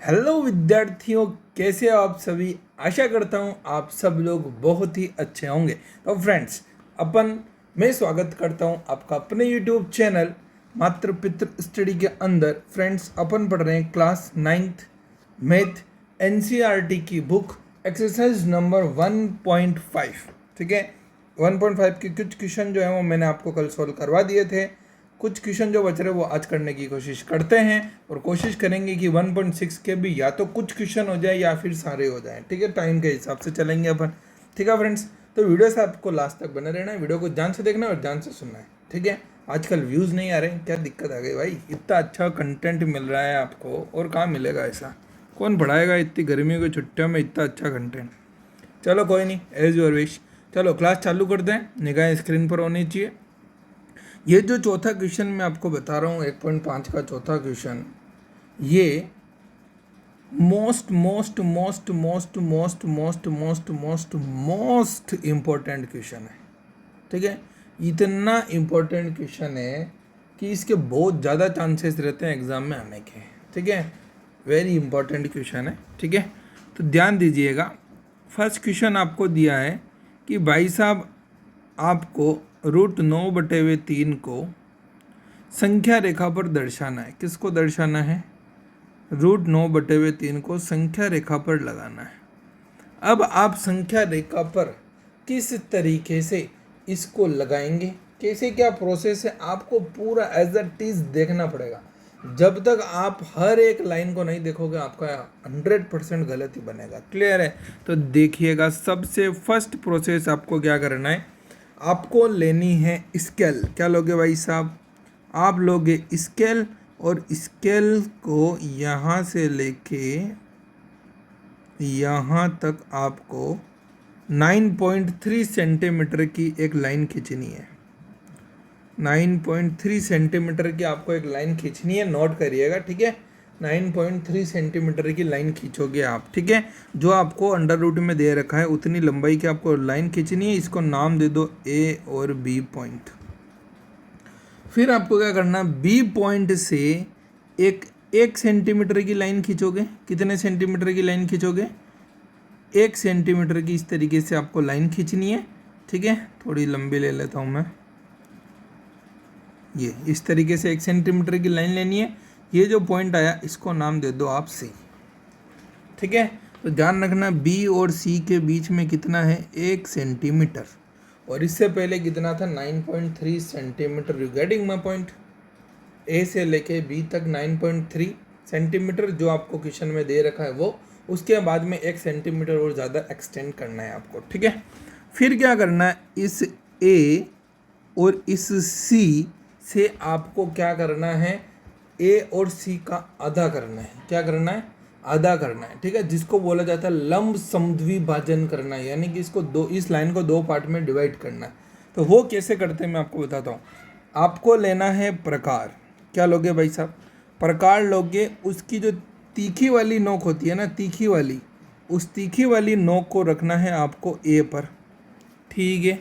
Hello विद्यार्थियों, कैसे हो आप सभी। आशा करता हूँ आप सब लोग बहुत ही अच्छे होंगे। तो फ्रेंड्स, मैं स्वागत करता हूँ आपका अपने यूट्यूब चैनल मात्र पितृ स्टडी के अंदर। फ्रेंड्स, अपन पढ़ रहे हैं क्लास 9th मैथ एनसीईआरटी की बुक एक्सरसाइज नंबर 1.5। ठीक है, 1.5 के कुछ क्वेश्चन जो है वो मैंने आपको कल सॉल्व करवा दिए थे। कुछ क्वेश्चन जो बच रहे वो आज करने की कोशिश करते हैं और कोशिश करेंगे कि 1.6 के भी या तो कुछ क्वेश्चन हो जाए या फिर सारे हो जाए। ठीक है, टाइम के हिसाब से चलेंगे अपन। ठीक है फ्रेंड्स, तो वीडियो से आपको लास्ट तक बने रहना है, वीडियो को ध्यान से देखना है और ध्यान से सुनना है। ठीक है, आजकल व्यूज़ नहीं आ रहे, क्या दिक्कत आ गई भाई। इतना अच्छा कंटेंट मिल रहा है आपको और कहाँ मिलेगा ऐसा, कौन पढ़ाएगा इतनी गर्मियों की छुट्टियों में इतना अच्छा कंटेंट। चलो कोई नहीं, एज योर विश। चलो क्लास चालू करते हैं, निगाहें स्क्रीन पर होनी चाहिए। ये जो चौथा क्वेश्चन मैं आपको बता रहा हूँ 1.5 का चौथा क्वेश्चन, ये most most most most most most most most most important question है। ठीक है, इतना इम्पोर्टेंट क्वेश्चन है कि इसके बहुत ज़्यादा चांसेस रहते हैं एग्ज़ाम में आने के। ठीक है, वेरी इंपॉर्टेंट क्वेश्चन है। ठीक है, तो ध्यान दीजिएगा। फर्स्ट क्वेश्चन आपको दिया है कि भाई साहब आपको √9/3 को संख्या रेखा पर दर्शाना है। किसको दर्शाना है? √9/3 को संख्या रेखा पर लगाना है। अब आप संख्या रेखा पर किस तरीके से इसको लगाएंगे, कैसे क्या प्रोसेस है, आपको पूरा एज अ टीज देखना पड़ेगा। जब तक आप हर एक लाइन को नहीं देखोगे आपका 100% गलत ही बनेगा। क्लियर है? तो देखिएगा, सबसे फर्स्ट प्रोसेस आपको क्या करना है, आपको लेनी है स्केल। क्या लोगे भाई साहब? आप लोगे स्केल, और स्केल को यहाँ से लेके यहाँ तक आपको 9.3 सेंटीमीटर की एक लाइन खींचनी है। 9.3 सेंटीमीटर की आपको एक लाइन खींचनी है, नोट करिएगा। ठीक है, 9.3 सेंटीमीटर की लाइन खींचोगे आप। ठीक है, जो आपको अंडर रूट में दे रखा है उतनी लंबाई की आपको लाइन खींचनी है। इसको नाम दे दो ए और बी पॉइंट। फिर आपको क्या करना, बी पॉइंट से एक सेंटीमीटर की लाइन खींचोगे। कितने सेंटीमीटर की लाइन खींचोगे? 1 सेंटीमीटर की इस तरीके से आपको लाइन खींचनी है। ठीक है, थोड़ी लंबी ले लेता हूँ मैं। ये इस तरीके से 1 सेंटीमीटर की लाइन लेनी है। ये जो पॉइंट आया इसको नाम दे दो आप सी। ठीक है, तो ध्यान रखना बी और सी के बीच में कितना है? 1 सेंटीमीटर। और इससे पहले कितना था? 9.3 centimetre. You getting my point? A से लेके बी तक 9.3 सेंटीमीटर जो आपको क्वेश्चन में दे रखा है वो, उसके बाद में 1 सेंटीमीटर और ज़्यादा एक्सटेंड करना है आपको। ठीक है, फिर क्या करना है, इस ए और इस सी से आपको क्या करना है, ए और सी का आधा करना है। क्या करना है? आधा करना है। ठीक है, जिसको बोला जाता है लंब समद्विभाजन करना है, यानी कि इस लाइन को 2 पार्ट में डिवाइड करना है। तो वो कैसे करते हैं मैं आपको बताता हूँ। आपको लेना है प्रकार। क्या लोगे भाई साहब? प्रकार लोगे। उसकी जो तीखी वाली नोक होती है ना, तीखी वाली, उस तीखी वाली नोक को रखना है आपको ए पर। ठीक है,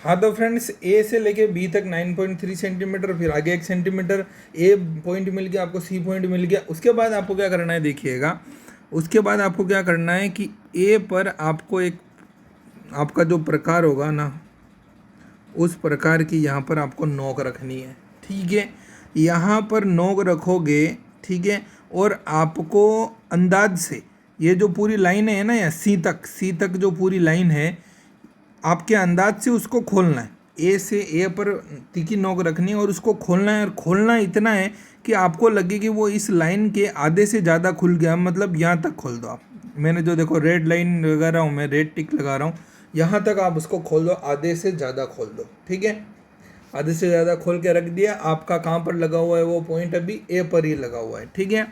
हाँ तो फ्रेंड्स, ए से लेके बी तक 9.3 सेंटीमीटर, फिर आगे 1 सेंटीमीटर। ए पॉइंट मिल गया आपको, सी पॉइंट मिल गया। उसके बाद आपको क्या करना है, देखिएगा। उसके बाद आपको क्या करना है कि ए पर आपको एक, आपका जो प्रकार होगा ना, उस प्रकार की यहाँ पर आपको नोक रखनी है। ठीक है, यहाँ पर नोक रखोगे। ठीक है, और आपको अंदाज से ये जो पूरी लाइन है ना, या सी तक जो पूरी लाइन है, आपके अंदाज से उसको खोलना है। ए से ए पर तीखी नोक रखनी है और उसको खोलना है। और खोलना इतना है कि आपको लगे कि वो इस लाइन के आधे से ज़्यादा खुल गया, मतलब यहाँ तक खोल दो आप। मैंने जो देखो रेड लाइन लगा रहा हूँ, मैं रेड टिक लगा रहा हूँ, यहाँ तक आप उसको खोल दो, आधे से ज़्यादा खोल दो। ठीक है, आधे से ज़्यादा खोल के रख दिया। आपका कहाँ पर लगा हुआ है वो पॉइंट? अभी ए पर ही लगा हुआ है। ठीक है,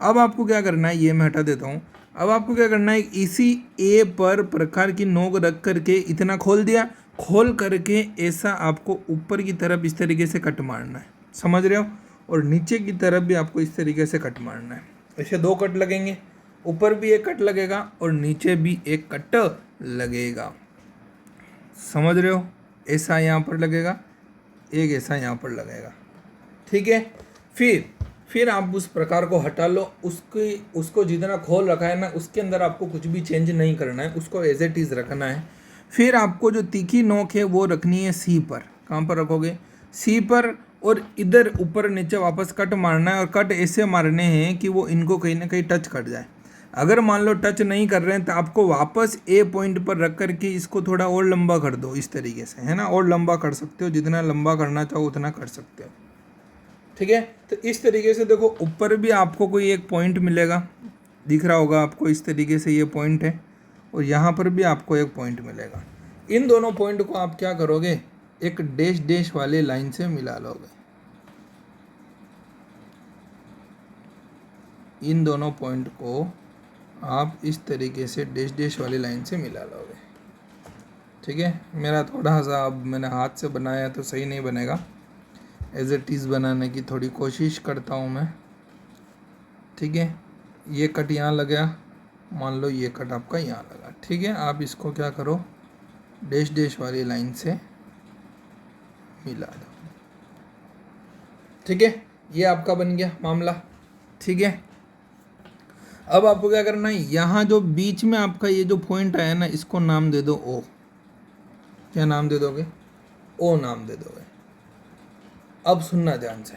अब आपको क्या करना है, ये मैं हटा देता हूँ। अब आपको क्या करना है, इसी ए पर प्रकार की नोक रख करके इतना खोल दिया। खोल करके ऐसा आपको ऊपर की तरफ इस तरीके से कट मारना है। समझ रहे हो? और नीचे की तरफ भी आपको इस तरीके से कट मारना है। ऐसे 2 कट लगेंगे, ऊपर भी एक कट लगेगा और नीचे भी एक कट लगेगा। समझ रहे हो? ऐसा यहाँ पर लगेगा, एक ऐसा यहाँ पर लगेगा। ठीक है, फिर आप उस प्रकार को हटा लो, उसको जितना खोल रखा है ना उसके अंदर आपको कुछ भी चेंज नहीं करना है, उसको एज इट इज़ रखना है। फिर आपको जो तीखी नोक है वो रखनी है सी पर। कहाँ पर रखोगे? सी पर। और इधर ऊपर नीचे वापस कट मारना है, और कट ऐसे मारने हैं कि वो इनको कहीं ना कहीं टच कर जाए। अगर मान लो टच नहीं कर रहे हैं तो आपको वापस ए पॉइंट पर रख करके इसको थोड़ा और लंबा कर दो, इस तरीके से, है ना। और लंबा कर सकते हो, जितना लंबा करना चाहो उतना कर सकते हो, ठीक है। तो इस तरीके से देखो, ऊपर भी आपको कोई एक पॉइंट मिलेगा, दिख रहा होगा आपको, इस तरीके से ये पॉइंट है, और यहाँ पर भी आपको एक पॉइंट मिलेगा। इन दोनों पॉइंट को आप क्या करोगे? एक डैश डैश वाले लाइन से मिला लोगे। इन दोनों पॉइंट को आप इस तरीके से डैश डैश वाली लाइन से मिला लोगे, ठीक है। मेरा थोड़ा सा, अब मैंने हाथ से बनाया तो सही नहीं बनेगा, एज इट इज़ बनाने की थोड़ी कोशिश करता हूँ मैं, ठीक है। ये कट यहाँ लगा, मान लो ये कट आपका यहाँ लगा, ठीक है। आप इसको क्या करो? डैश डैश वाली लाइन से मिला दो, ठीक है। ये आपका बन गया मामला, ठीक है। अब आपको क्या करना है? यहाँ जो बीच में आपका ये जो पॉइंट आया ना, इसको नाम दे दो ओ। क्या नाम दे दोगे? ओ नाम दे दोगे। अब सुनना ध्यान से,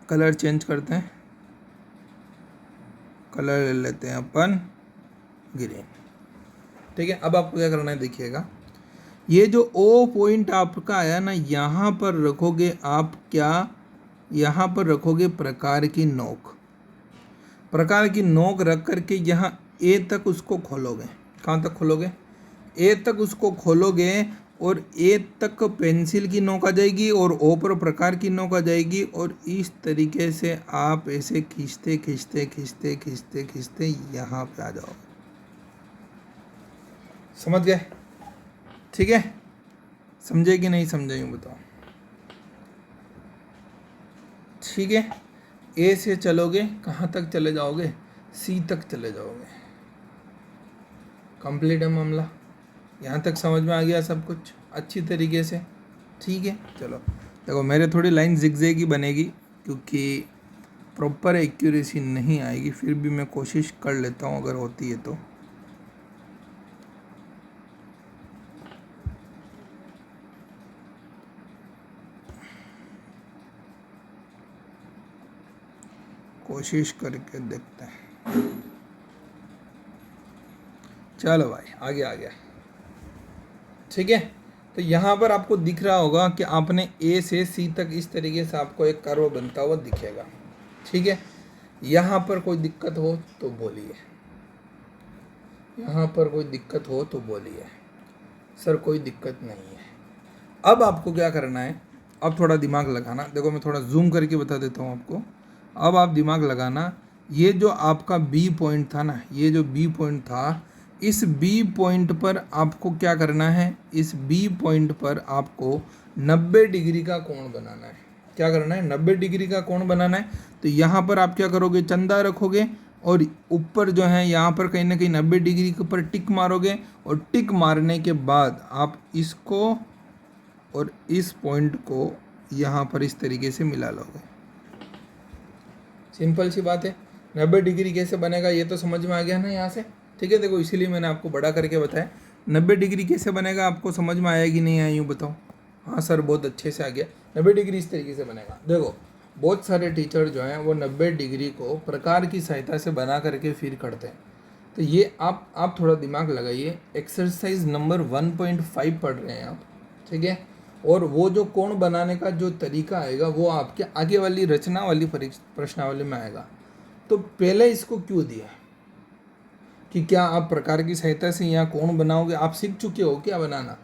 कलर चेंज करते हैं, कलर ले लेते हैं अपन ग्रीन, ठीक है। अब आपको क्या करना है? देखिएगा, ये जो ओ पॉइंट आपका आया ना, यहाँ पर रखोगे आप क्या? यहाँ पर रखोगे प्रकार की नोक। प्रकार की नोक रख करके यहाँ ए तक उसको खोलोगे। कहाँ तक खोलोगे? ए तक उसको खोलोगे, और ए तक पेंसिल की नोक आ जाएगी, और ओ पर प्रकार की नोक आ जाएगी, और इस तरीके से आप ऐसे खींचते खींचते खींचते खींचते खींचते यहाँ पे आ जाओगे। समझ गए? ठीक है, समझे कि नहीं समझे यूँ बताओ। ठीक है, ए से चलोगे, कहाँ तक चले जाओगे? सी तक चले जाओगे। कंप्लीट है मामला। यहाँ तक समझ में आ गया सब कुछ अच्छी तरीके से? ठीक है, चलो देखो, मेरे थोड़ी लाइन जिगजैग ही बनेगी क्योंकि प्रॉपर एक्यूरेसी नहीं आएगी, फिर भी मैं कोशिश कर लेता हूँ अगर होती है तो। कोशिश करके देखते हैं। चलो भाई, आगे आ गया। ठीक है, तो यहाँ पर आपको दिख रहा होगा कि आपने ए से सी तक इस तरीके से आपको एक कर्व बनता हुआ दिखेगा। ठीक है, यहाँ पर कोई दिक्कत हो तो बोलिए, यहाँ पर कोई दिक्कत हो तो बोलिए। सर कोई दिक्कत नहीं है। अब आपको क्या करना है? अब थोड़ा दिमाग लगाना। देखो मैं थोड़ा जूम करके बता देता हूँ आपको। अब आप दिमाग लगाना, ये जो आपका बी पॉइंट था ना, ये जो बी पॉइंट था, इस बी पॉइंट पर आपको क्या करना है? इस बी पॉइंट पर आपको 90 डिग्री का कोण बनाना है। क्या करना है? 90 डिग्री का कोण बनाना है। तो यहाँ पर आप क्या करोगे? चंदा रखोगे, और ऊपर जो है यहाँ पर कहीं ना कहीं 90 डिग्री के ऊपर टिक मारोगे, और टिक मारने के बाद आप इसको और इस पॉइंट को यहाँ पर इस तरीके से मिला लोगे। सिंपल सी बात है। 90 डिग्री कैसे बनेगा ये तो समझ में आ गया ना यहाँ से? ठीक है, देखो इसीलिए मैंने आपको बड़ा करके बताया। 90 डिग्री कैसे बनेगा आपको समझ में आया कि नहीं आया यूँ बताओ? हाँ सर बहुत अच्छे से आ गया। 90 डिग्री इस तरीके से बनेगा। देखो बहुत सारे टीचर जो हैं वो 90 डिग्री को प्रकार की सहायता से बना करके फिर करते हैं। तो ये आप थोड़ा दिमाग लगाइए। एक्सरसाइज नंबर 1.5 पढ़ रहे हैं आप, ठीक है। और वो जो कोण बनाने का जो तरीका आएगा वो आपके आगे वाली रचना वाली प्रश्नावली में आएगा। तो पहले इसको क्यों दिया कि क्या आप प्रकार की सहायता से यहाँ कोण बनाओगे? आप सीख चुके हो क्या बनाना?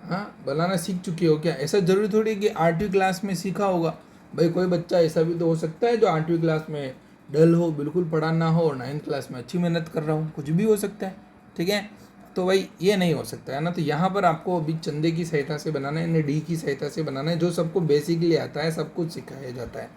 हाँ, बनाना सीख चुके हो क्या? ऐसा जरूरी थोड़ी कि 8वीं क्लास में सीखा होगा। भाई कोई बच्चा ऐसा भी तो हो सकता है जो 8वीं क्लास में डल हो, बिल्कुल पढ़ा ना हो, और 9th क्लास में अच्छी मेहनत कर रहा हूँ, कुछ भी हो सकता है। ठीक है, तो भाई ये नहीं हो सकता है ना। तो यहाँ पर आपको अभी चंदे की सहायता से बनाना है, डी की सहायता से बनाना है, जो सबको बेसिकली आता है, सब कुछ सिखाया जाता है।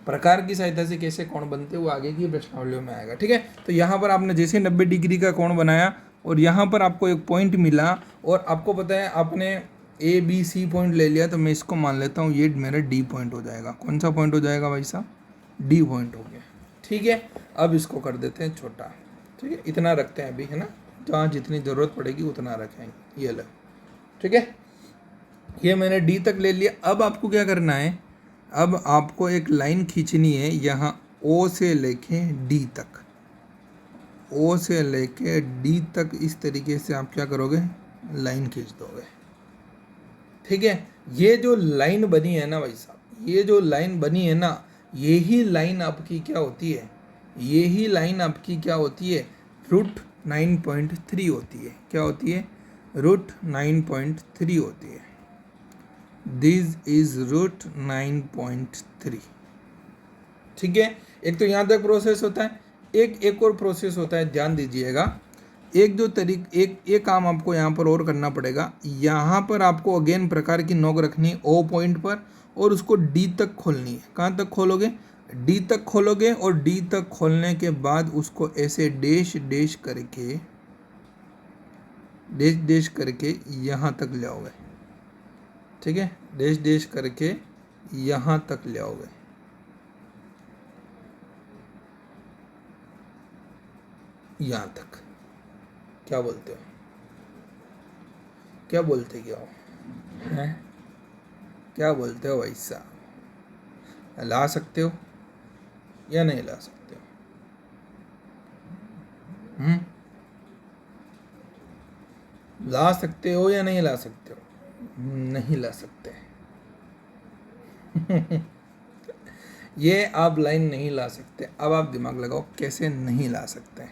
प्रकार की सहायता से कैसे कोण बनते हैं वो आगे की प्रश्नावलियों में आएगा। ठीक है, तो यहाँ पर आपने जैसे 90 डिग्री का कोण बनाया, और यहाँ पर आपको एक पॉइंट मिला, और आपको पता है आपने ए बी सी पॉइंट ले लिया तो मैं इसको मान लेता हूँ ये मेरा डी पॉइंट हो जाएगा। कौन सा पॉइंट हो जाएगा भाई साहब? डी पॉइंट हो गया। ठीक है, अब इसको कर देते हैं छोटा। ठीक है, इतना रखते हैं अभी, है ना, जहाँ जितनी ज़रूरत पड़ेगी उतना रखेंगे। ये लो, ठीक है, ये मैंने डी तक ले लिया। अब आपको क्या करना है, अब आपको एक लाइन खींचनी है यहाँ ओ से लेके डी तक। ओ से लेके डी तक इस तरीके से आप क्या करोगे, लाइन खींच दोगे। ठीक है, ये जो लाइन बनी है ना भाई साहब, ये जो लाइन बनी है ना, यही लाइन आपकी क्या होती है, यही लाइन आपकी क्या होती है, √9.3 होती है। क्या होती है? √9.3 होती है। This is √9.3। ठीक है, एक तो यहाँ तक प्रोसेस होता है, एक और प्रोसेस होता है, ध्यान दीजिएगा। एक काम आपको यहाँ पर और करना पड़ेगा। यहाँ पर आपको अगेन प्रकार की नोक रखनी है ओ पॉइंट पर, और उसको डी तक खोलनी है। कहाँ तक खोलोगे? डी तक खोलोगे, और डी तक खोलने के बाद उसको ऐसे डैश डैश करके यहाँ तक ले आओगे। ठीक है, डैश डैश करके यहाँ तक ले आओगे। यहाँ तक। क्या बोलते हो? क्या बोलते क्या हो हैं? क्या बोलते हो भाई साहब? ला सकते हो या नहीं ला सकते हो? ला सकते हो या नहीं ला सकते हो? नहीं ला सकते। ये आप लाइन नहीं ला सकते। अब आप दिमाग लगाओ कैसे नहीं ला सकते।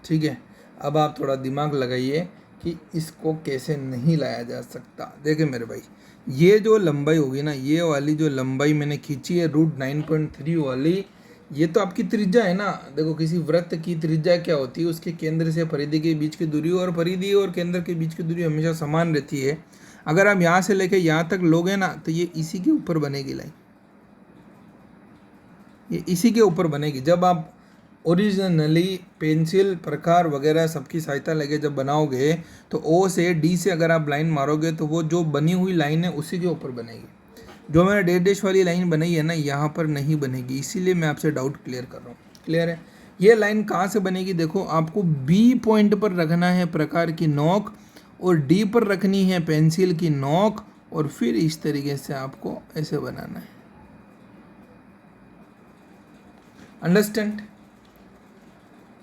ठीक है, अब आप थोड़ा दिमाग लगाइए कि इसको कैसे नहीं लाया जा सकता। देखिए मेरे भाई, ये जो लंबाई होगी ना, ये वाली जो लंबाई मैंने खींची है √9.3 वाली, ये तो आपकी त्रिज्या है ना। देखो, किसी वृत्त की त्रिज्या क्या होती है, उसके केंद्र से परिधि के बीच की दूरी, और परिधि और केंद्र के बीच की दूरी हमेशा समान रहती है। अगर आप यहाँ से लेके यहाँ तक लोगे ना, तो ये इसी के ऊपर बनेगी लाइन, ये इसी के ऊपर बनेगी। जब आप ओरिजिनली पेंसिल प्रकार वगैरह सबकी सहायता लेके जब बनाओगे, तो ओ से डी से अगर आप लाइन मारोगे तो वो जो बनी हुई लाइन है उसी के ऊपर बनेगी। जो मैंने डैश डैश वाली लाइन बनाई है ना, यहाँ पर नहीं बनेगी। इसीलिए मैं आपसे डाउट क्लियर कर रहा हूँ। क्लियर है? ये लाइन कहाँ से बनेगी? देखो, आपको बी पॉइंट पर रखना है प्रकार की नोक, और डी पर रखनी है पेंसिल की नोक, और फिर इस तरीके से आपको ऐसे बनाना है। अंडरस्टैंड?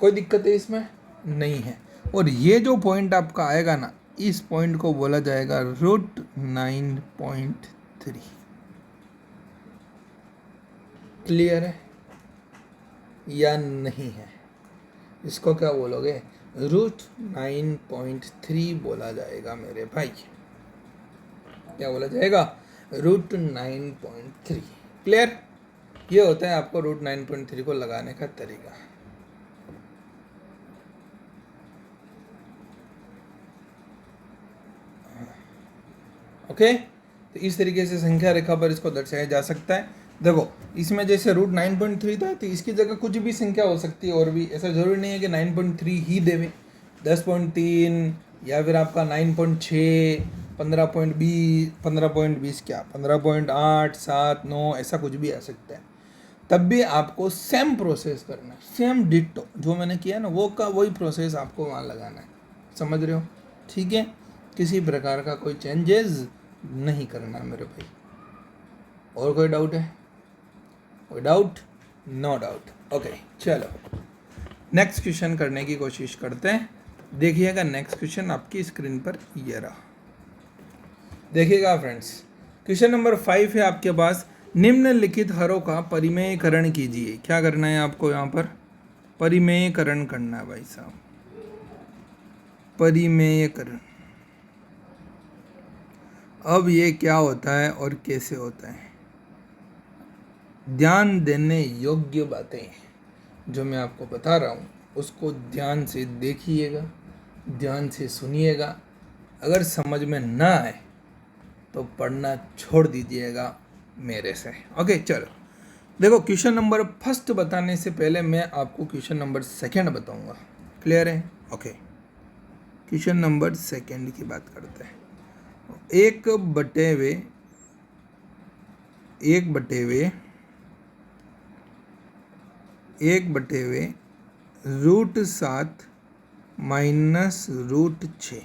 कोई दिक्कत है इसमें? नहीं है। और ये जो पॉइंट आपका आएगा ना, इस पॉइंट को बोला जाएगा √9.3। क्लियर है या नहीं है? इसको क्या बोलोगे? √9.3 बोला जाएगा मेरे भाई। क्या बोला जाएगा? √9.3। क्लियर? ये होता है आपको √9.3 को लगाने का तरीका। ओके, तो इस तरीके से संख्या रेखा पर इसको दर्शाया जा सकता है। देखो, इसमें जैसे √9.3 था, तो इसकी जगह कुछ भी संख्या हो सकती है, और भी ऐसा जरूरी नहीं है कि 9.3 ही देवे। 10.3 या फिर आपका 9.6, 15.20 क्या 15.8, 7, 9, ऐसा कुछ भी आ सकता है। तब भी आपको सेम प्रोसेस करना है, सेम डिट्टो जो मैंने किया ना, वो का वही प्रोसेस आपको वहाँ लगाना है। समझ रहे हो? ठीक है, किसी प्रकार का कोई चेंजेस नहीं करना मेरे भाई। और कोई डाउट है? कोई डाउट? No doubt. ओके, चलो नेक्स्ट क्वेश्चन करने की कोशिश करते हैं। देखिएगा, नेक्स्ट क्वेश्चन आपकी स्क्रीन पर ये रहा। देखिएगा फ्रेंड्स, क्वेश्चन नंबर 5 है आपके पास। निम्नलिखित हरों का परिमेयकरण कीजिए। क्या करना है आपको यहाँ पर? परिमेयकरण करना है भाई साहब, परिमेयकरण। अब ये क्या होता है और कैसे होता है? ध्यान देने योग्य बातें जो मैं आपको बता रहा हूँ, उसको ध्यान से देखिएगा, ध्यान से सुनिएगा। अगर समझ में ना आए तो पढ़ना छोड़ दीजिएगा मेरे से। ओके, चलो देखो, क्वेश्चन नंबर फर्स्ट बताने से पहले मैं आपको क्वेश्चन नंबर सेकंड बताऊंगा। क्लियर है? ओके, क्वेश्चन नंबर 2 की बात करते हैं। एक बटे वे √7 माइनस √6।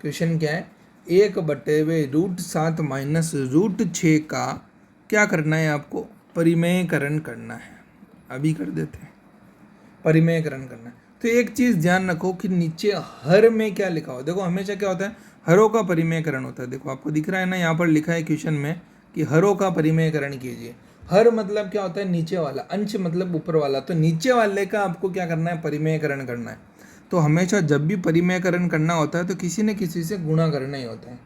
क्वेश्चन क्या है? 1/√7 माइनस √6 का क्या करना है आपको? परिमेयकरण करना है। अभी कर देते हैं। परिमेयकरण करना है तो एक चीज़ ध्यान रखो कि नीचे हर में क्या लिखा हो। देखो हमेशा क्या होता है, हरों का परिमेयकरण होता है। देखो आपको दिख रहा है ना, यहाँ पर लिखा है क्वेश्चन में कि हरों का परिमेयकरण कीजिए। हर मतलब क्या होता है? नीचे वाला। अंश मतलब ऊपर वाला। तो नीचे वाले का आपको क्या करना है? परिमेयकरण करना है। तो हमेशा जब भी परिमेयकरण करना होता है तो किसी न किसी से गुणा करना ही होता है।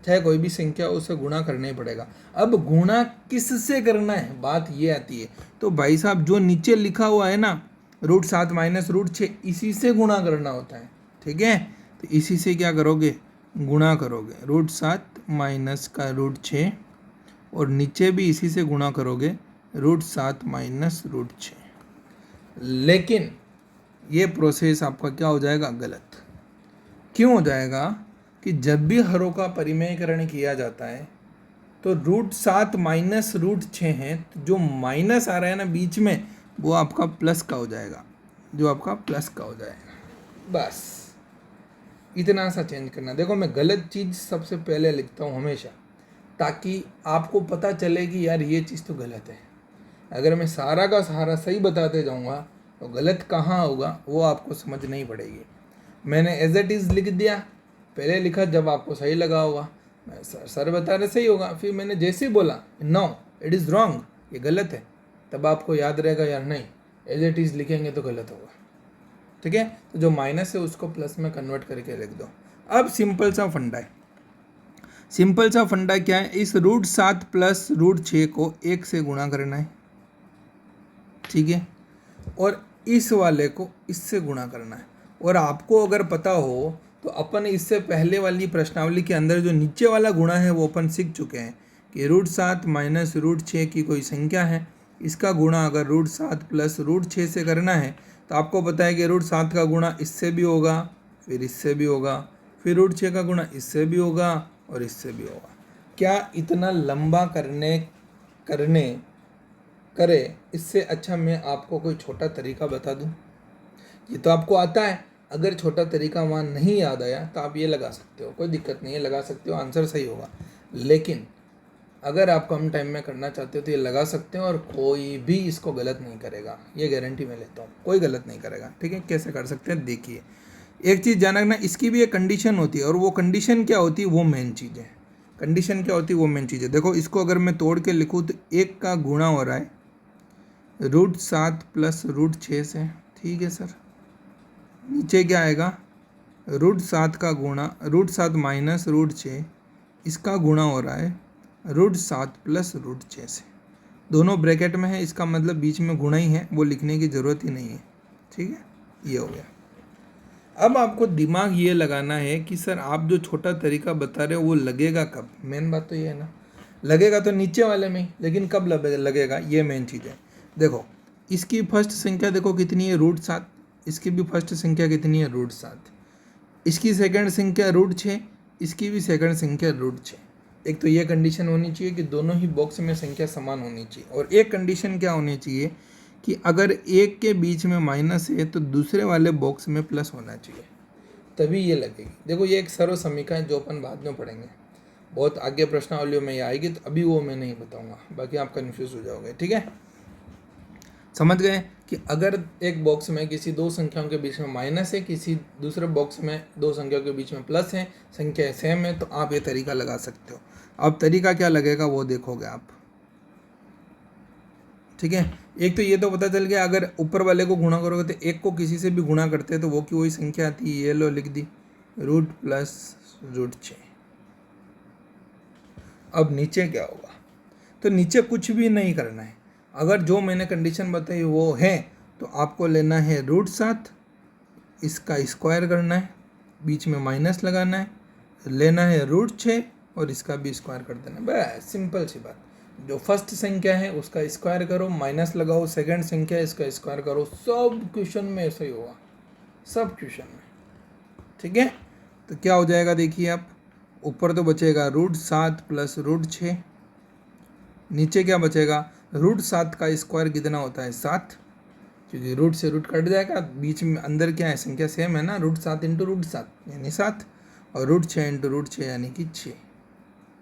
चाहे कोई भी संख्या हो, उससे गुणा करना ही पड़ेगा। अब गुणा किससे करना है, बात ये आती है। तो भाई साहब जो नीचे लिखा हुआ है ना, √7 माइनस √6, इसी से गुणा करना होता है। ठीक है, तो इसी से क्या करोगे? गुणा करोगे। √7 माइनस का √6 और नीचे भी इसी से गुणा करोगे, √7 माइनस √6। लेकिन ये प्रोसेस आपका क्या हो जाएगा? गलत। क्यों हो जाएगा? कि जब भी हरों का परिमेयकरण किया जाता है तो √7 माइनस √6 है, तो जो माइनस आ रहा है ना बीच में, वो आपका प्लस का हो जाएगा। बस इतना सा चेंज करना। देखो मैं गलत चीज़ सबसे पहले लिखता हूँ हमेशा, ताकि आपको पता चले कि यार ये चीज़ तो गलत है। अगर मैं सारा का सारा सही बताते जाऊँगा तो गलत कहाँ होगा वो आपको समझ नहीं पड़ेगी। मैंने एज इट इज़ लिख दिया, पहले लिखा जब आपको सही लगा होगा, मैं सर बता रहे सही होगा, फिर मैंने जैसे ही बोला नो इट इज़ रॉन्ग, ये गलत है, तब आपको याद रहेगा यार नहीं, एज इट इज़ लिखेंगे तो गलत होगा। ठीक है, तो जो माइनस है उसको प्लस में कन्वर्ट करके लिख दो। अब सिंपल सा फंडा क्या है? इस √7 प्लस √6 को 1 से गुणा करना है। ठीक है, और इस वाले को इससे गुणा करना है। और आपको अगर पता हो तो अपन इससे पहले वाली प्रश्नावली के अंदर जो नीचे वाला गुणा है वो अपन सीख चुके हैं कि √7 माइनस √6 की कोई संख्या है, इसका गुणा अगर √7 प्लस √6 से करना है तो आपको पता है कि √7 का गुणा इससे भी होगा, फिर इससे भी होगा, फिर √6 का गुणा इससे भी होगा और इससे भी होगा। क्या इतना लंबा करे? इससे अच्छा मैं आपको कोई छोटा तरीका बता दूं। ये तो आपको आता है, अगर छोटा तरीका वहाँ नहीं याद आया तो आप ये लगा सकते हो, कोई दिक्कत नहीं है, लगा सकते हो, आंसर सही होगा। लेकिन अगर आप कम टाइम में करना चाहते हो तो ये लगा सकते हो और कोई भी इसको गलत नहीं करेगा, ये गारंटी मैं लेता हूँ, कोई गलत नहीं करेगा। ठीक है, कैसे कर सकते हैं देखिए। एक चीज़ ध्यान रखना, इसकी भी एक कंडीशन होती है, और वो कंडीशन क्या होती है वो मेन चीज़ है। देखो इसको अगर मैं तोड़ के लिखूँ तो 1 का गुणा हो रहा है √7 प्लस √6 से। ठीक है सर, नीचे क्या आएगा? √7 का गुणा, √7 माइनस √6, इसका गुणा हो रहा है √7 प्लस √6 से। दोनों ब्रैकेट में है, इसका मतलब बीच में गुणा ही है, वो लिखने की ज़रूरत ही नहीं है। ठीक है, ये हो गया। अब आपको दिमाग ये लगाना है कि सर आप जो छोटा तरीका बता रहे हो वो लगेगा कब? मेन बात तो ये है ना, लगेगा तो नीचे वाले में ही, लेकिन कब लगेगा ये मेन चीज़ है। देखो इसकी फर्स्ट संख्या देखो कितनी है? √7। इसकी भी फर्स्ट संख्या कितनी है? √7। इसकी सेकंड संख्या √6, इसकी भी सेकंड संख्या √6। एक तो ये कंडीशन होनी चाहिए कि दोनों ही बॉक्स में संख्या समान होनी चाहिए, और एक कंडीशन क्या होनी चाहिए कि अगर एक के बीच में माइनस है तो दूसरे वाले बॉक्स में प्लस होना चाहिए, तभी ये लगेगी। देखो ये एक सर्व समीकरण है जो अपन बाद में पढ़ेंगे, बहुत आगे प्रश्नावलियों में ये आएगी, तो अभी वो मैं नहीं बताऊंगा, बाकी आप कन्फ्यूज हो जाओगे। ठीक है, समझ गए कि अगर एक बॉक्स में किसी दो संख्याओं के बीच में माइनस है, किसी दूसरे बॉक्स में दो संख्याओं के बीच में प्लस है, संख्या सेम है, तो आप ये तरीका लगा सकते हो। अब तरीका क्या लगेगा वो देखोगे आप। ठीक है, एक तो ये तो पता चल गया, अगर ऊपर वाले को गुणा करोगे तो एक को किसी से भी गुणा करते हैं तो वो की वही संख्या आती है, ये लो लिख दी, √ प्लस √6। अब नीचे क्या होगा? तो नीचे कुछ भी नहीं करना है, अगर जो मैंने कंडीशन बताई वो है तो आपको लेना है √7, इसका स्क्वायर करना है, बीच में माइनस लगाना है, लेना है √6 और इसका भी स्क्वायर कर देना, बस सिंपल सी बात। जो फर्स्ट संख्या है उसका स्क्वायर करो, माइनस लगाओ, सेकंड संख्या है इसका स्क्वायर करो। सब क्वेश्चन में ऐसा ही होगा, सब क्वेश्चन में। ठीक है, तो क्या हो जाएगा देखिए आप, ऊपर तो बचेगा √7 प्लस √6, नीचे क्या बचेगा, √7 का स्क्वायर कितना होता है 7, क्योंकि रूट से रूट कट जाएगा, बीच में अंदर क्या है संख्या सेम है ना, √7 इंटू √7 यानी 7, और √6 इंटू √6 यानी कि 6।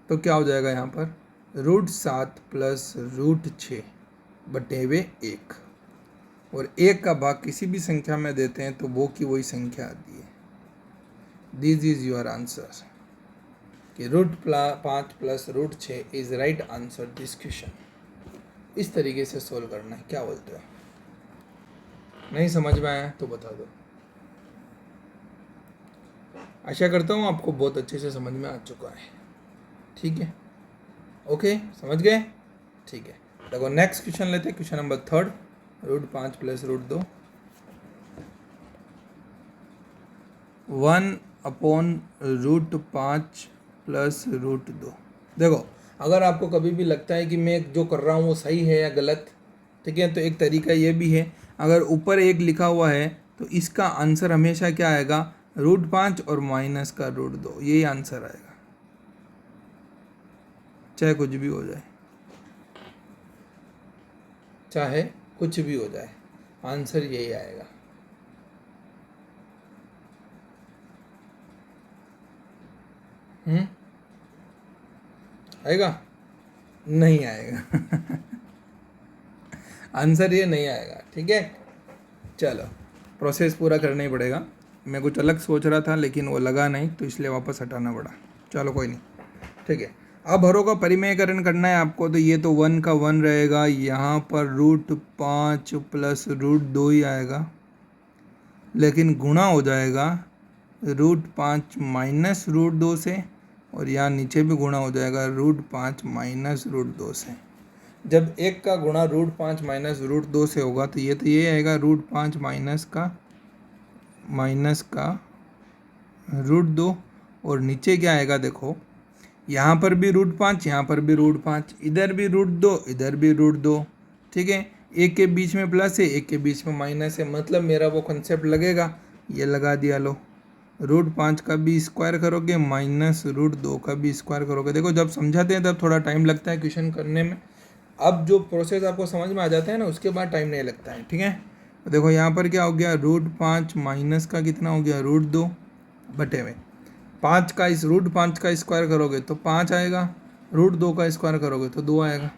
तो क्या हो जाएगा यहाँ पर √7 प्लस √6 बटे हुए 1, और 1 का भाग किसी भी संख्या में देते हैं तो वो की वही संख्या आती है। दिस इज योर आंसर कि √5 plus √6 is right answer this question. इस तरीके से सोल्व करना है, क्या बोलते हो? नहीं समझ में आया तो बता दो। आशा करता हूँ आपको बहुत अच्छे से समझ में आ चुका है। ठीक है, ओके, समझ गए? ठीक है, देखो नेक्स्ट क्वेश्चन लेते हैं, क्वेश्चन नंबर 3, √5 प्लस √2, 1/√5 प्लस √2। देखो अगर आपको कभी भी लगता है कि मैं जो कर रहा हूँ वो सही है या गलत, ठीक है, तो एक तरीका ये भी है, अगर ऊपर 1 लिखा हुआ है तो इसका आंसर हमेशा क्या आएगा, √5 और माइनस का √2, यही आंसर आएगा, चाहे कुछ भी हो जाए, चाहे कुछ भी हो जाए, आंसर यही आएगा। आएगा? नहीं आएगा आंसर ये नहीं आएगा। ठीक है, चलो प्रोसेस पूरा करना ही पड़ेगा। मैं कुछ अलग सोच रहा था लेकिन वो लगा नहीं, तो इसलिए वापस हटाना पड़ा। चलो कोई नहीं, ठीक है। अब हरों का परिमेयकरण करना है आपको, तो ये तो 1 का 1 रहेगा, यहाँ पर √5 प्लस √2 ही आएगा, लेकिन गुणा हो जाएगा √5 माइनस √2 से, और यहाँ नीचे भी गुणा हो जाएगा √5 माइनस √2 से। जब 1 का गुणा √5 माइनस √2 से होगा तो ये आएगा √5 माइनस का √2, और नीचे क्या आएगा देखो, यहाँ पर भी √5, यहाँ पर भी √5, इधर भी √2, इधर भी √2। ठीक है, एक के बीच में प्लस है, एक के बीच में माइनस है, मतलब मेरा वो कंसेप्ट लगेगा, ये लगा दिया। लो √5 का भी स्क्वायर करोगे, माइनस √2 का भी स्क्वायर करोगे। देखो जब समझाते हैं तब थोड़ा टाइम लगता है क्वेश्चन करने में, अब जो प्रोसेस आपको समझ में आ जाता है ना, उसके बाद टाइम नहीं लगता है। ठीक है, तो देखो यहाँ पर क्या हो गया, √5 माइनस का कितना हो गया, √2 बटे में 5 का, इस √5 का स्क्वायर करोगे तो 5 आएगा, √2 का स्क्वायर करोगे तो 2 आएगा।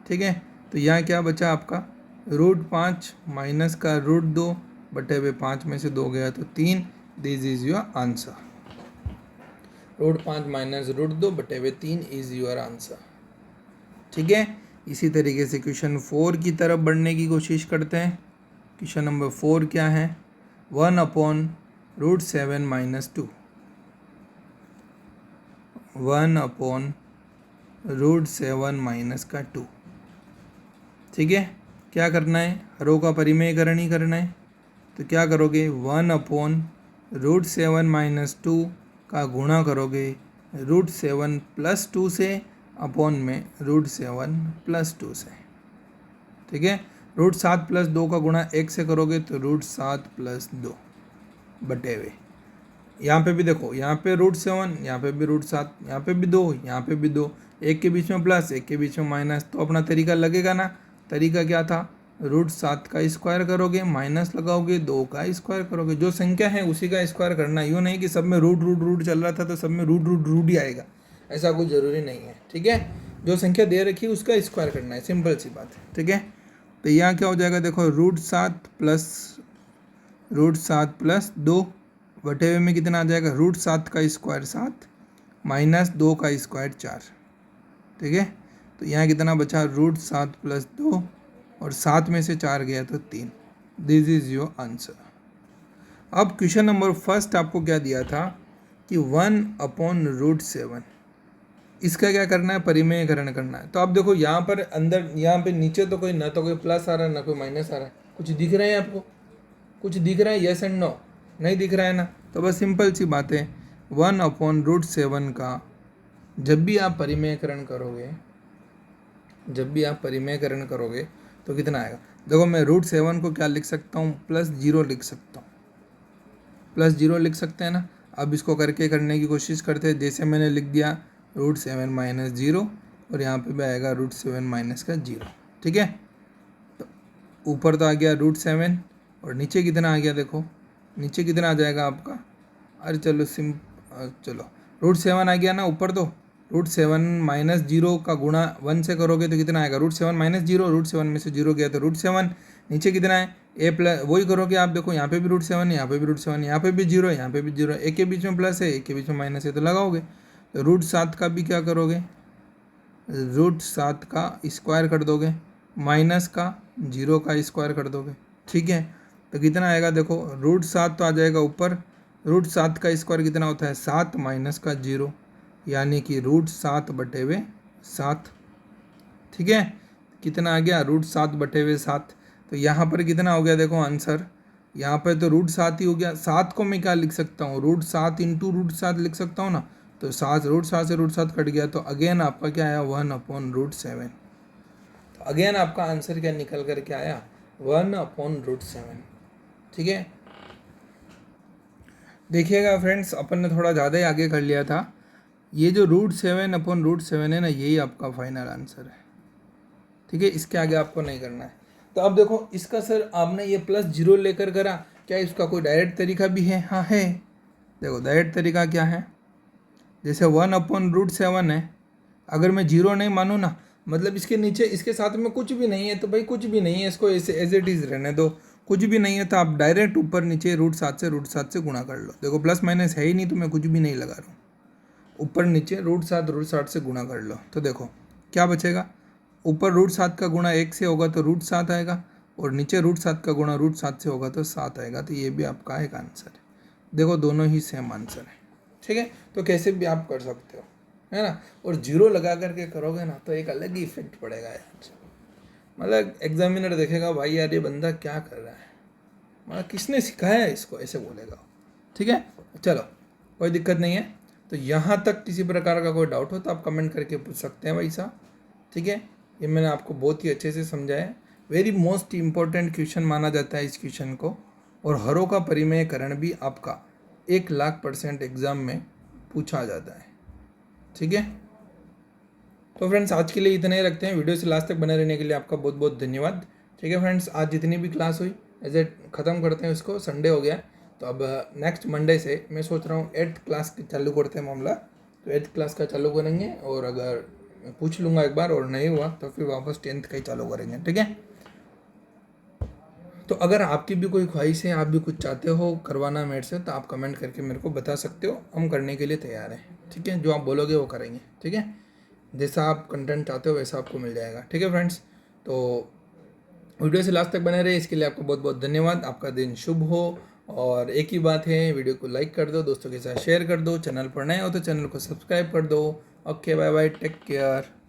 ठीक है, तो यहाँ क्या बचा आपका, √5 माइनस का √2 बटे हुए 5 में से 2 गया तो 3। This is your answer, √5 minus √2 बटे हुए 3 इज योर आंसर। ठीक है, इसी तरीके से क्वेश्चन 4 की तरफ बढ़ने की कोशिश करते हैं। क्वेश्चन नंबर 4 क्या है, 1/√7 माइनस 2, 1/√7 माइनस का 2। ठीक है, क्या करना है, हरों का परिमेयकरण ही करना है, तो क्या करोगे, 1/√7 माइनस 2 का गुणा करोगे √7 प्लस 2 से, अपॉन में √7 प्लस 2 से। ठीक है, √7 प्लस 2 का गुणा 1 से करोगे तो √7 प्लस 2 बटे हुए, यहाँ पे भी देखो, यहाँ पे √7, यहाँ पे भी √7, यहाँ पे भी 2, यहाँ पे भी 2, एक के बीच में प्लस, एक के बीच में माइनस, तो अपना तरीका लगेगा ना। तरीका क्या था, √7 का स्क्वायर करोगे, माइनस लगाओगे, 2 का स्क्वायर करोगे, जो संख्या है उसी का स्क्वायर करना। यूँ नहीं कि सब में रूट चल रहा था तो सब में रूट ही आएगा, ऐसा कुछ ज़रूरी नहीं है। ठीक है, जो संख्या दे रखी है उसका स्क्वायर करना है, सिंपल सी बात है। ठीक है, तो यहाँ क्या हो जाएगा देखो, √7 प्लस 2 बटे हुए में कितना आ जाएगा, √7 का स्क्वायर 7 माइनस 2 का स्क्वायर 4। ठीक है, तो यहाँ कितना बचा, √7 प्लस 2, और 7 में से 4 गया तो 3। This is your answer. अब क्वेश्चन नंबर 1 आपको क्या दिया था कि 1/√7, इसका क्या करना है, परिमेयकरण करना है। तो आप देखो यहाँ पर अंदर, यहाँ पे नीचे तो कोई, ना तो कोई प्लस आ रहा है ना कोई माइनस आ रहा है, कुछ दिख रहा है आपको, कुछ दिख रहा है, यस एंड नो, नहीं दिख रहा है ना, तो बस सिंपल सी बात है, 1/√7 का जब भी आप परिमेयकरण करोगे तो कितना आएगा। देखो मैं √7 को क्या लिख सकता हूँ, +0 लिख सकता हूँ। प्लस 0 लिख सकते हैं ना। अब इसको करने की कोशिश करते हैं। जैसे मैंने लिख दिया √7 माइनस 0 और यहाँ पे भी आएगा √7 माइनस का 0। ठीक है, तो ऊपर तो आ गया √7 और नीचे कितना आ गया, देखो नीचे कितना आ जाएगा आपका। अरे चलो चलो √7 आ गया ना ऊपर, तो √7 माइनस 0 का गुणा 1 से करोगे तो कितना आएगा, √7 माइनस 0, √7 में से 0 गया तो √7। नीचे कितना है ए प्लस, वही करोगे आप, देखो यहाँ पे भी √7, यहाँ पे भी √7, यहाँ पे भी 0, यहाँ पे भी 0, एक के बीच में प्लस है एक के बीच में माइनस है तो लगाओगे। तो √7 का भी क्या करोगे, √7 का स्क्वायर कर दोगे, माइनस का 0 का स्क्वायर कर दोगे। ठीक है, तो कितना आएगा देखो, √7 तो आ जाएगा ऊपर, √7 का स्क्वायर कितना होता है 7 माइनस का 0, यानी कि √7/7। ठीक है, कितना आ गया √7/7। तो यहाँ पर कितना हो गया देखो आंसर, यहाँ पर तो √7 ही हो गया। 7 को मैं क्या लिख सकता हूँ, √7 इंटू √7 लिख सकता हूँ ना। तो √7 से √7 कट गया, तो अगेन आपका क्या आया 1/√7। तो अगेन आपका आंसर क्या निकल कर के आया 1/√7। ठीक है, देखिएगा फ्रेंड्स, अपन ने थोड़ा ज़्यादा ही आगे कर लिया था। ये जो √7/√7 है ना, यही आपका फाइनल आंसर है। ठीक है, इसके आगे आपको नहीं करना है। तो अब देखो इसका सर आपने ये प्लस 0 लेकर करा, क्या इसका कोई डायरेक्ट तरीका भी है? हाँ है। देखो डायरेक्ट तरीका क्या है, जैसे 1/√7 है, अगर मैं 0 नहीं मानूँ ना, मतलब इसके नीचे इसके साथ में कुछ भी नहीं है तो भाई कुछ भी नहीं है, इसको ऐसे एज इट इज़ रहने दो। कुछ भी नहीं है तो आप डायरेक्ट ऊपर नीचे √7 से गुणा कर लो। देखो प्लस माइनस है ही नहीं तो मैं कुछ भी नहीं लगा रहा हूँ, ऊपर नीचे √7 से गुणा कर लो। तो देखो क्या बचेगा, ऊपर √7 का गुणा 1 से होगा तो √7 आएगा, और नीचे √7 का गुणा √7 से होगा तो 7 आएगा। तो ये भी आपका एक आंसर है। देखो दोनों ही सेम आंसर है। ठीक है, तो कैसे भी आप कर सकते हो, है ना। और 0 लगा करके करोगे ना तो एक अलग ही इफेक्ट पड़ेगा यार, मतलब एग्जामिनर देखेगा भाई यार ये बंदा क्या कर रहा है, मतलब किसने सिखाया है इसको, ऐसे बोलेगा। ठीक है, चलो कोई दिक्कत नहीं है। तो यहाँ तक किसी प्रकार का कोई डाउट हो तो आप कमेंट करके पूछ सकते हैं भाई साहब। ठीक है, ये मैंने आपको बहुत ही अच्छे से समझाया है। वेरी मोस्ट इम्पोर्टेंट क्वेश्चन माना जाता है इस क्वेश्चन को, और हरों का परिमेयकरण भी आपका 1,00,000% एग्जाम में पूछा जाता है। ठीक है, तो फ्रेंड्स आज के लिए इतना ही रखते हैं। वीडियो से लास्ट तक बने रहने के लिए आपका बहुत बहुत धन्यवाद। ठीक है फ्रेंड्स, आज जितनी भी क्लास हुई ऐसे ख़त्म करते हैं उसको, संडे हो गया तो अब नेक्स्ट मंडे से मैं सोच रहा हूँ 8th क्लास चालू करते हैं मामला। तो 8th क्लास का चालू करेंगे, और अगर मैं पूछ लूँगा एक बार और नहीं हुआ तो फिर वापस 10th का ही चालू करेंगे। ठीक है, तो अगर आपकी भी कोई ख्वाहिश है, आप भी कुछ चाहते हो करवाना मेरे से, तो आप कमेंट करके मेरे को बता सकते हो, हम करने के लिए तैयार हैं। ठीक है, जो आप बोलोगे वो करेंगे। ठीक है, जैसा आप कंटेंट चाहते हो वैसा आपको मिल जाएगा। ठीक है फ्रेंड्स, तो वीडियो से लास्ट तक बने रहे, इसके लिए आपको बहुत बहुत धन्यवाद। आपका दिन शुभ हो। और एक ही बात है, वीडियो को लाइक कर दो, दोस्तों के साथ शेयर कर दो, चैनल पर नए हो तो चैनल को सब्सक्राइब कर दो। Okay, bye bye, take care.